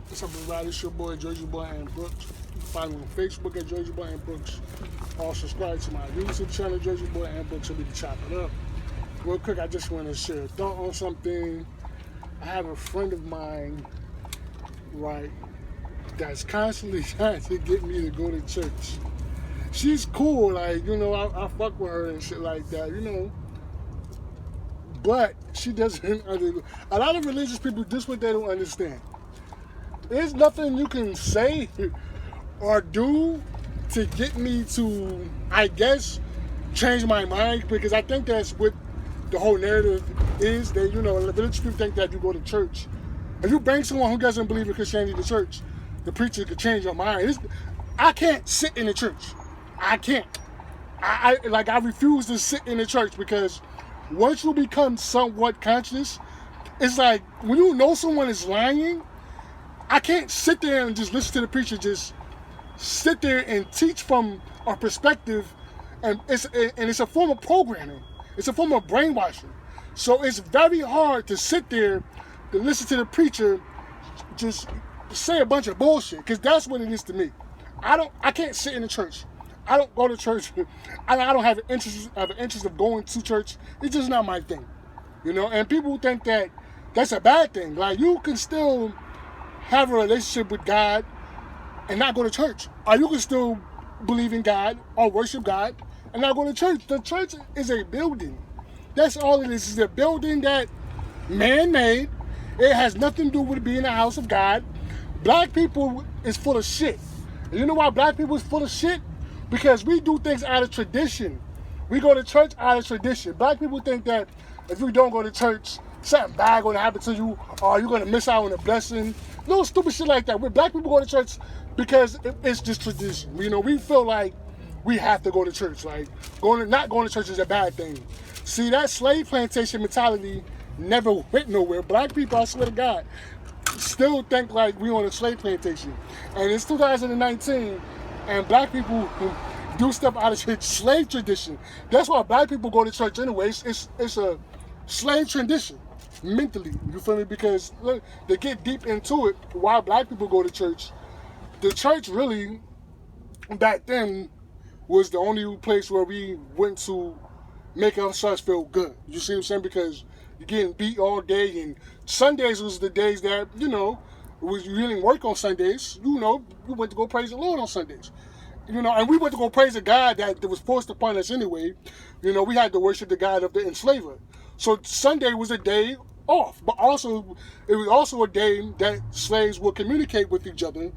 What's up, everybody? It's your boy, Jersey Boy and Brooks. You can find me on Facebook at Jersey Boy and Brooks. Also, subscribe to my YouTube channel, Jersey Boy and Brooks, so we can chop it up. Real quick, I just want to share a thought on something. I have a friend of mine, right, that's constantly trying to get me to go to church. She's cool, like, you know, I fuck with her and shit like that, you know. But she doesn't understand. A lot of religious people, this is what they don't understand. There's nothing you can say or do to get me to, I guess, change my mind, because I think that's what the whole narrative is. That, you know, religious people think that you go to church. If you bring someone who doesn't believe in Christianity to church, the preacher could change your mind. I can't sit in the church. I can't. I refuse to sit in the church, because once you become somewhat conscious, it's like when you know someone is lying, I can't sit there and just listen to the preacher just sit there and teach from our perspective, and it's a form of programming. It's a form of brainwashing. So it's very hard to sit there to listen to the preacher just say a bunch of bullshit, because that's what it is to me. I can't sit in the church. I don't go to church. I don't have an interest of going to church. It's just not my thing, you know. And people think that that's a bad thing. Like, you can still have a relationship with God and not go to church, or you can still believe in God or worship God and not go to church. The church is a building. That's all it is. It's a building that man-made. It has nothing to do with being a house of God. Black people is full of shit. And you know why black people is full of shit? Because we do things out of tradition. We go to church out of tradition. Black people think that if you don't go to church, something bad going to happen to you, or you're going to miss out on a blessing. Little stupid shit like that. When black people go to church because it's just tradition. You know, we feel like we have to go to church. Like, not going to church is a bad thing. See, that slave plantation mentality never went nowhere. Black people, I swear to God, still think like we on a slave plantation. And it's 2019, and black people do stuff out of slave tradition. That's why black people go to church anyways. It's a slave tradition, mentally. You feel me? Because look, they get deep into it. Why black people go to church? The church really, back then, was the only place where we went to make ourselves feel good. You see what I'm saying? Because you're getting beat all day, and Sundays was the days that, you know, you didn't work on Sundays. You know, we went to go praise the Lord on Sundays. You know, and we went to go praise a God that was forced upon us anyway. You know, we had to worship the God of the enslaver. So Sunday was a day off, but also it was also a day that slaves would communicate with each other,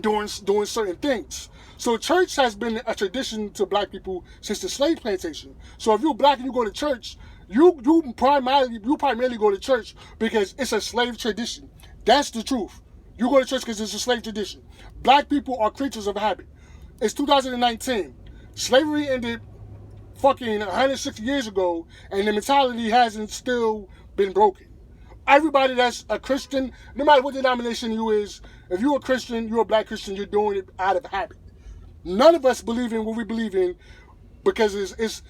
doing certain things. So church has been a tradition to black people since the slave plantation. So if you're black and you go to church, you primarily go to church because it's a slave tradition. That's the truth. You go to church because it's a slave tradition. Black people are creatures of habit. It's 2019. Slavery ended fucking 160 years ago, and the mentality hasn't still been broken. Everybody that's a Christian, no matter what denomination you is, if you're a Christian, you're a black Christian, you're doing it out of habit. None of us believe in what we believe in because it's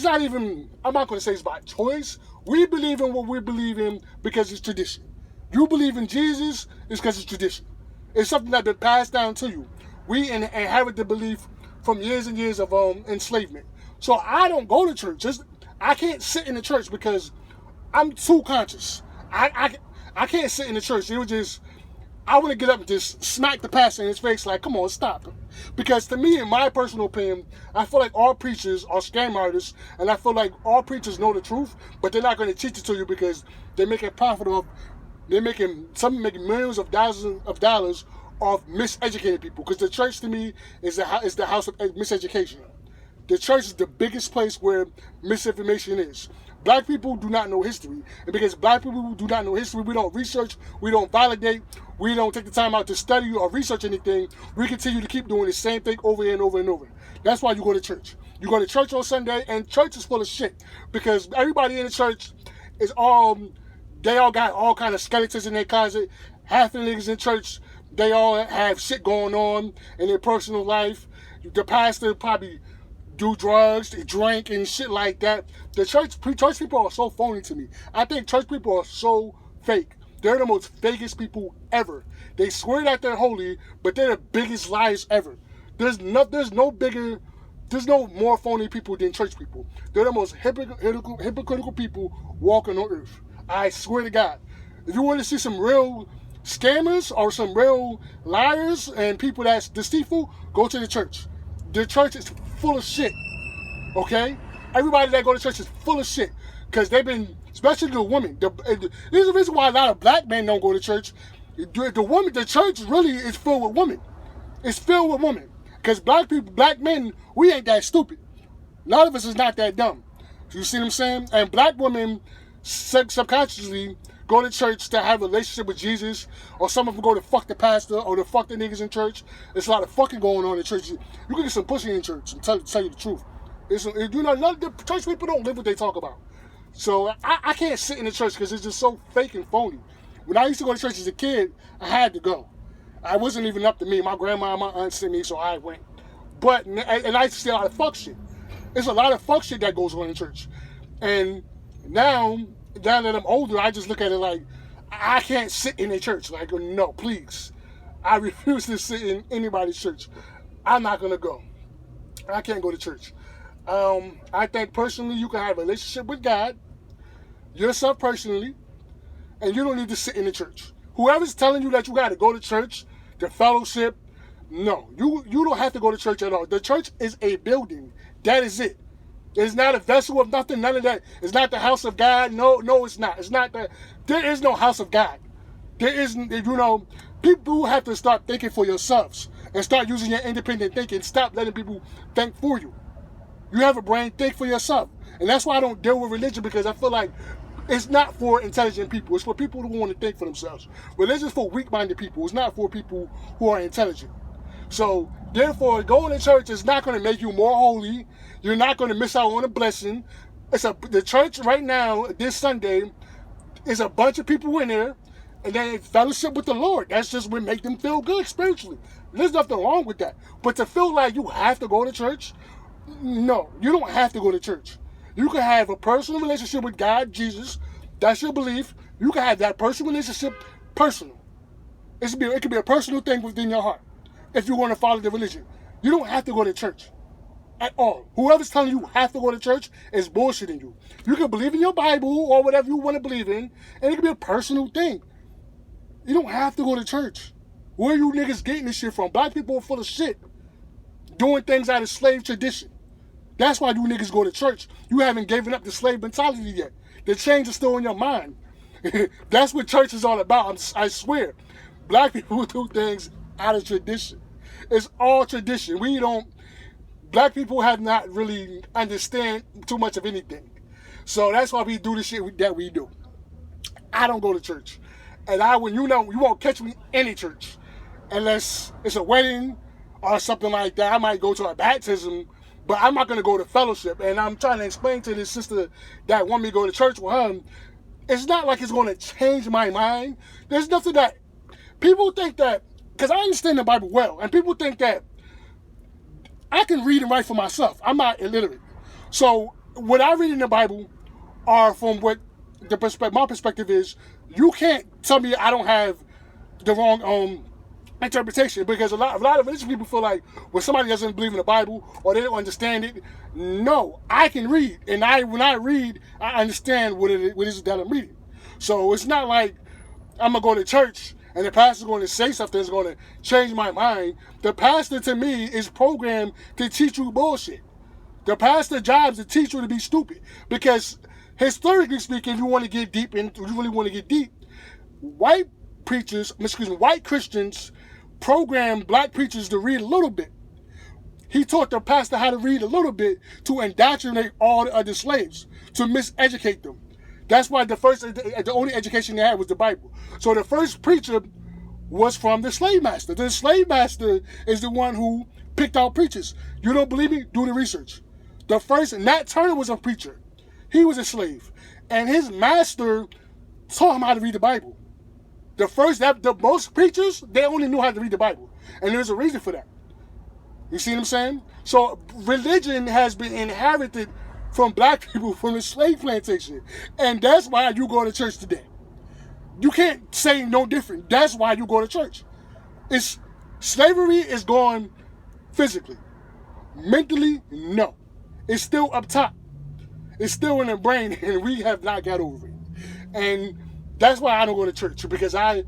not even, I'm not going to say it's by choice. We believe in what we believe in because it's tradition. You believe in Jesus, it's because it's tradition. It's something that's been passed down to you. We inherit the belief from years and years of enslavement. So I don't go to church. I can't sit in the church because I'm too conscious. I can't sit in the church. It was just, I want to get up and just smack the pastor in his face like, come on, stop. Because to me, in my personal opinion, I feel like all preachers are scam artists, and I feel like all preachers know the truth, but they're not going to teach it to you because they're making profit off, some making millions of dollars off miseducated people. Because the church to me is the house of miseducation. The church is the biggest place where misinformation is. Black people do not know history. And because black people do not know history, we don't research, we don't validate, we don't take the time out to study or research anything. We continue to keep doing the same thing over and over and over. That's why you go to church. You go to church on Sunday, and church is full of shit. Because everybody in the church is they all got all kind of skeletons in their closet. Half the niggas in church, they all have shit going on in their personal life. The pastor probably do drugs, they drink and shit like that. The church people are so phony to me. I think church people are so fake. they're the most fakest people ever. They swear that they're holy, but they're the biggest liars ever. There's no more phony people than church people. They're the most hypocritical people walking on earth. I swear to God. If you want to see some real scammers or some real liars and people that's deceitful, go to the church. The church is full of shit. Okay? Everybody that go to church is full of shit. Because they've been, especially the women. There's a reason why a lot of black men don't go to church. The church really is filled with women. It's filled with women. Because black men, we ain't that stupid. A lot of us is not that dumb. You see what I'm saying? And black women subconsciously go to church to have a relationship with Jesus, or some of them go to fuck the pastor or to fuck the niggas in church. There's a lot of fucking going on in church. You can get some pussy in church, and tell you the truth. None of the church people don't live what they talk about. So I can't sit in the church because it's just so fake and phony. When I used to go to church as a kid, I had to go. I wasn't even up to me. My grandma and my aunt sent me, so I went. And I used to see a lot of fuck shit. There's a lot of fuck shit that goes on in church. And now that I'm older, I just look at it like, I can't sit in a church. Like, no, please. I refuse to sit in anybody's church. I'm not going to go. I can't go to church. I think personally you can have a relationship with God, yourself personally, and you don't need to sit in the church. Whoever's telling you that you got to go to church, the fellowship, no. You don't have to go to church at all. The church is a building. That is it. It's not a vessel of nothing, none of that. It's not the house of God. No, it's not. It's not that. There is no house of God. There isn't, people have to start thinking for yourselves and start using your independent thinking. Stop letting people think for you. You have a brain, think for yourself. And that's why I don't deal with religion, because I feel like it's not for intelligent people. It's for people who want to think for themselves. Religion is for weak-minded people. It's not for people who are intelligent. So, therefore, going to church is not going to make you more holy. You're not going to miss out on a blessing. The church right now, this Sunday, is a bunch of people in there, and they fellowship with the Lord. That's just what make them feel good spiritually. There's nothing wrong with that. But to feel like you have to go to church, no, you don't have to go to church. You can have a personal relationship with God, Jesus. That's your belief. You can have that personal relationship personal. It could be a personal thing within your heart if you want to follow the religion. You don't have to go to church at all. Whoever's telling you have to go to church is bullshitting you. You can believe in your Bible or whatever you want to believe in, and it can be a personal thing. You don't have to go to church. Where are you niggas getting this shit from? Black people are full of shit, doing things out of slave tradition. That's why you niggas go to church. You haven't given up the slave mentality yet. The chains are still in your mind. That's what church is all about. I swear. Black people do things out of tradition. It's all tradition. Black people have not really understand too much of anything. So that's why we do the shit that we do. I don't go to church. And you won't catch me in any church. Unless it's a wedding or something like that. I might go to a baptism, but I'm not going to go to fellowship. And I'm trying to explain to this sister that want me to go to church with her, it's not like it's going to change my mind. There's nothing that, people think that, because I understand the Bible well, and people think that I can read and write for myself. I'm not illiterate. So what I read in the Bible are from what my perspective is. You can't tell me I don't have the wrong interpretation, because a lot of religious people feel like when somebody doesn't believe in the Bible or they don't understand it, no, I can read, and when I read, I understand what it is that I'm reading. So it's not like I'm gonna go to church and the pastor's going to say something that's going to change my mind. The pastor, to me, is programmed to teach you bullshit. The pastor's job is to teach you to be stupid, because historically speaking, if you want to get deep, and you really want to get deep, white Christians program black preachers to read a little bit. He taught the pastor how to read a little bit to indoctrinate all the other slaves, to miseducate them. That's why the only education they had was the Bible. So the first preacher was from the slave master. The slave master is the one who picked out preachers. You don't believe me? Do the research. The first, Nat Turner was a preacher. He was a slave. And his master taught him how to read the Bible. The most preachers, they only knew how to read the Bible. And there's a reason for that. You see what I'm saying? So religion has been inherited from black people from the slave plantation. And that's why you go to church today. You can't say no different. That's why you go to church. Slavery is gone physically. Mentally, no. It's still up top. It's still in the brain, and we have not got over it. And that's why I don't go to church, because I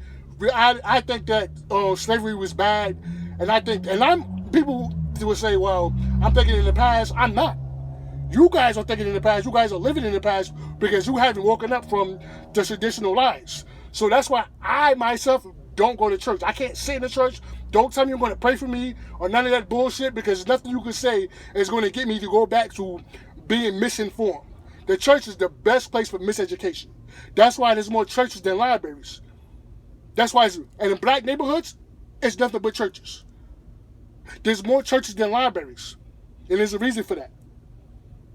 think that slavery was bad, and people will say, well, I'm thinking in the past. I'm not. You guys are thinking in the past. You guys are living in the past because you haven't woken up from the traditional lies. So that's why I myself don't go to church. I can't sit in the church. Don't tell me you're going to pray for me or none of that bullshit, because nothing you can say is going to get me to go back to being misinformed. The church is the best place for miseducation. That's why there's more churches than libraries. That's why, and in black neighborhoods, it's nothing but churches. There's more churches than libraries, and there's a reason for that.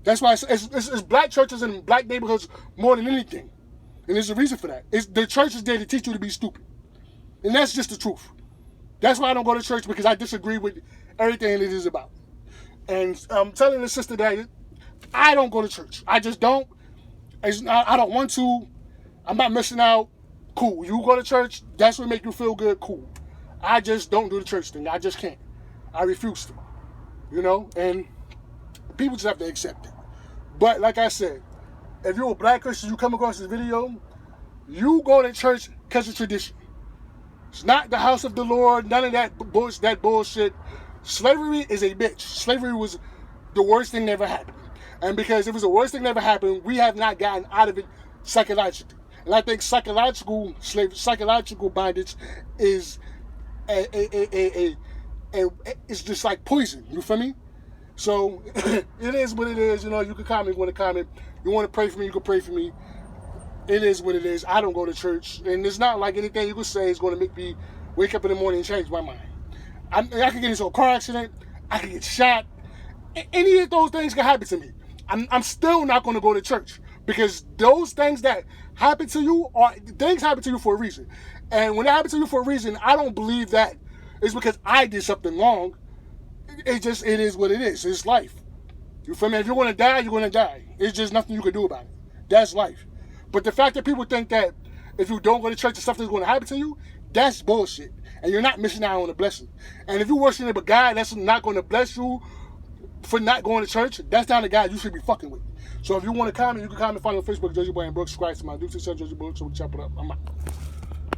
That's why it's black churches in black neighborhoods more than anything, and there's a reason for that. The church is there to teach you to be stupid, and that's just the truth. That's why I don't go to church, because I disagree with everything it is about. And I'm telling the sister that I don't go to church. I just don't. I don't want to. I'm not missing out. Cool. You go to church, that's what make you feel good. Cool. I just don't do the church thing. I just can't. I refuse to. And people just have to accept it. But like I said, if you're a black Christian, you come across this video, you go to church because of tradition. It's not the house of the Lord, none of that bullshit. Slavery is a bitch. Slavery was the worst thing that ever happened. And because it was the worst thing that ever happened, we have not gotten out of it psychologically. And I think psychological bondage is it's just like poison. You feel me? So it is what it is. You can comment, want to comment. You want to pray for me, you can pray for me. It is what it is. I don't go to church, and it's not like anything you can say is going to make me wake up in the morning and change my mind. I could get into a car accident. I could get shot. Any of those things can happen to me. I'm still not going to go to church, because those things that happen to you things happen to you for a reason. And when it happens to you for a reason, I don't believe that it's because I did something wrong. It is what it is. It's life. You feel me? If you're going to die, you're going to die. It's just nothing you can do about it. That's life. But the fact that people think that if you don't go to church, something's going to happen to you, that's bullshit. And you're not missing out on a blessing. And if you're worshiping a guy that's not going to bless you for not going to church, that's not the guy you should be fucking with. So if you want to comment, you can comment, find me on Facebook, Jersey Boy and Brooks. Subscribe to my YouTube channel, Jersey Boy, so we chop it up. I'm out.